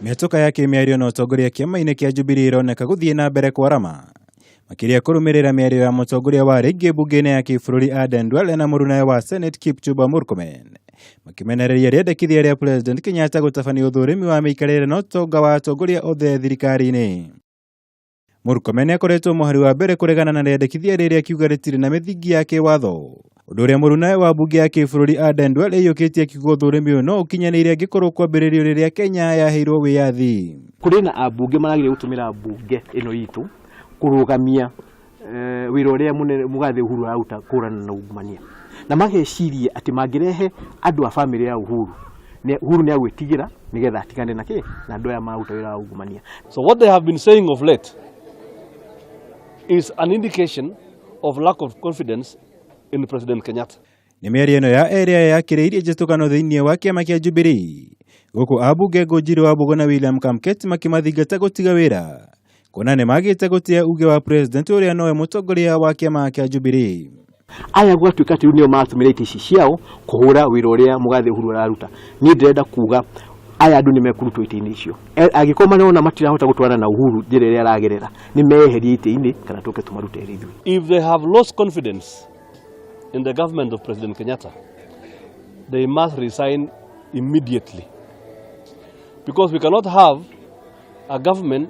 Mĩhĩtũka ya kĩmĩario na ũtongoria kĩama-inĩ kĩa Jubilee ironeka gũthiĩ na mbere kwarama makĩria kũrũmĩrĩra mĩario ya mũtongoria wa rĩngĩ mbunge-inĩ ya kĩbũrũri Duale na mũrunawe wa Senate Murkomen makĩmenereria rĩendekithia rĩa President Kenyatta gũtabania ũthũrimi wa mĩikarĩre na ũtonga wa atongoria othe thirikari-inĩ. Murkomen akoretwo mũhari wa mbere kũregana na rĩendekithia rĩrĩa akiuga rĩtirĩ na mĩthingi ya kĩwatho, ũndũ ũrĩa mũrunawe wa mbunge ya kĩbũrũri Duale ĩiyũkĩtie akiuga ũthũrimi ũyũ no ũkinyanĩire angĩkorwo kwambĩrĩrio rĩrĩa Kenya yaheirwo wĩyathi. Kũrĩ na ambunge maragĩrĩire gũtũmĩra mbunge ĩno itũ kũrũgamia wĩra ũrĩa mũgathe Uhuru arauta kũrana na ungumania, na mageciria atĩ mangĩrehe andũ a family ya Uhuru nĩ agwĩtigĩra nĩgetha atigane na andũ aya marauta wĩra wa ungumania. So what they have been saying of late is an indication of lack of confidence in President Kenyatta. Nĩ mĩario ĩno ya area yakĩrĩirie njĩtũkano thĩinĩ wa kĩama kĩa Jubilee, gũkũ ambunge Ngũnjiri wa Mbogo na William Kamket makimathingata gũtiga wĩra, kuona nĩ magĩte gũtia uge wa president ũrĩa nowe mũtongoria wa kĩama kĩa Jubilee. Aya gwatuĩka atĩ nĩo matũmĩra ici ciao kũhũra wĩra ũrĩa mũgathe Uhuru araruta. Niĩ ndĩrenda kuga aya andũ nĩ mekurutwo itĩ-inĩ icio. Angĩkorwo marona matirahota gũtwarana na Uhuru njĩra ĩrĩa aragerera, nĩ meherie itĩ-inĩ kana tũke tũmarute ithuĩ. If they have lost confidence in the government of President Kenyatta, they must resign immediately, because we cannot have a government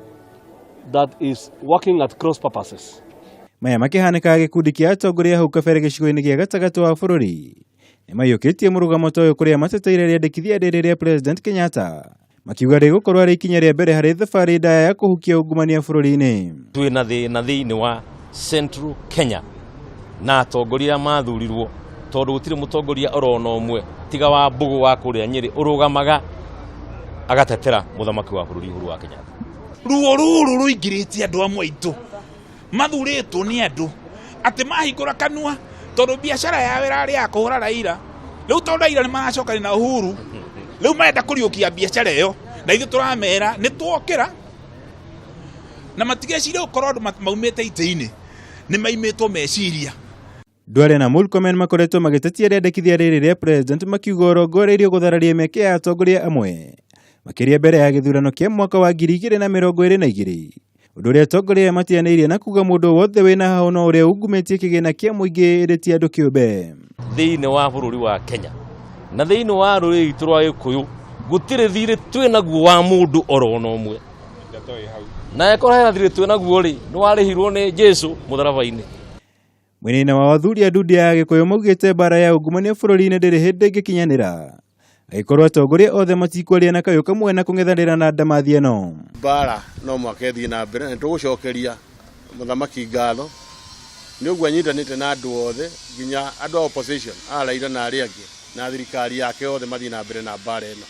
that is working at cross purposes. Maya makĩhanĩka gĩkundi kĩa atongoria hau kabere gĩcigo-inĩ gĩa gatagatĩ wa bũrũri nĩ maiyũkĩtie mũrũgamo ta ũyũ kũrĩa mateteire rĩendekithia rĩrĩ rĩa President Kenyatta, makiuga rĩgũkorwo arĩ ikinya rĩa mbere harĩ thabarĩ ndaya ya kũhukia ungumania bũrũri-inĩ. Twĩna thĩna thĩinĩ wa Central Kenya na atongoria mathurirwo tondũ gũtirĩ mũtongoria orona ũmwe tiga wa Mbogo wa kũrĩa Nyĩrĩ ũrũgamaga agatetera mũthamaki wa bũrũri Uhuru wa Kenyatta. Ruo rũrũ rũingĩrĩtie andũ amwe aitũ mathurĩtwo nĩ andũ atĩ mahingũra kanua tondũ biacara yao ĩrarĩ ya kũhũra Raila. Rĩu tondũ Raila nĩ maracokana na Uhuru, rĩu marenda kũriũkia biacara ĩyo, na ithuĩ tũramera nĩ tuokĩra na matigeciria gũkorwo andũ maumĩte itĩ-inĩ, nĩ maimĩtwo meciria. Duale na Murkomen makoretwo magĩtetia rĩendekithia rĩrĩ rĩa president makiuga ũrongoreirio gũthararia mĩeke ya atongoria amwe makĩria mbere ya gĩthurano kĩa mwaka wa 2022, ũndũ ũrĩa atongoria matianĩirie na kuga mũndũ wothe wĩna hao no ũrĩa ungumĩtie kĩgĩna kĩa mũingĩ ĩrĩtie andũ kĩũmbe. Thĩinĩ wa bũrũri wa Kenya na thĩinĩ wa rũrĩrĩ rwitũ rwa Gĩkũyũ gũtirĩ thirĩ twĩnaguo wa mũndũ orona ũmwe, na ekora hena thirĩ twĩnaguo rĩ nĩ warĩhirwo nĩ Jesũ mũtharaba-inĩ. Mwena wa athuri a ndundu ya Gĩkũyũ maugĩte mbara ya ungumania bũrũri-inĩ ndĩrĩ hĩndĩ ĩngĩkinyanĩra agĩkorwo atongoria othe matikwaria na kayũ kamwe na kũng'ethanĩra na ndamathi ĩno. Mbara no mwaka ĩthiĩ na mbere na tũgũcokeria mũthamaki ngatho nĩ ũguo anyitanĩte na andũ othe nginya andũ a opposition a Raila na arĩa angĩ na thirikari yake othe mathiĩ na mbere na mbara ĩno.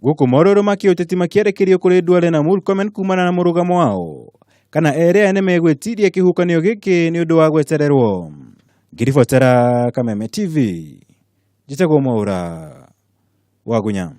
Gũkũ morũrũ ma kĩũteti makĩarekerio kũrĩ Duale na Murkomen kumana na mũrũgamo wao kana ere nĩ megwĩtiria kĩhukanio gĩkĩ nĩ ũndũ wa gwetererwo. Ngiribotera Kameme TV, njĩtagwo Mwaura wa Gunya.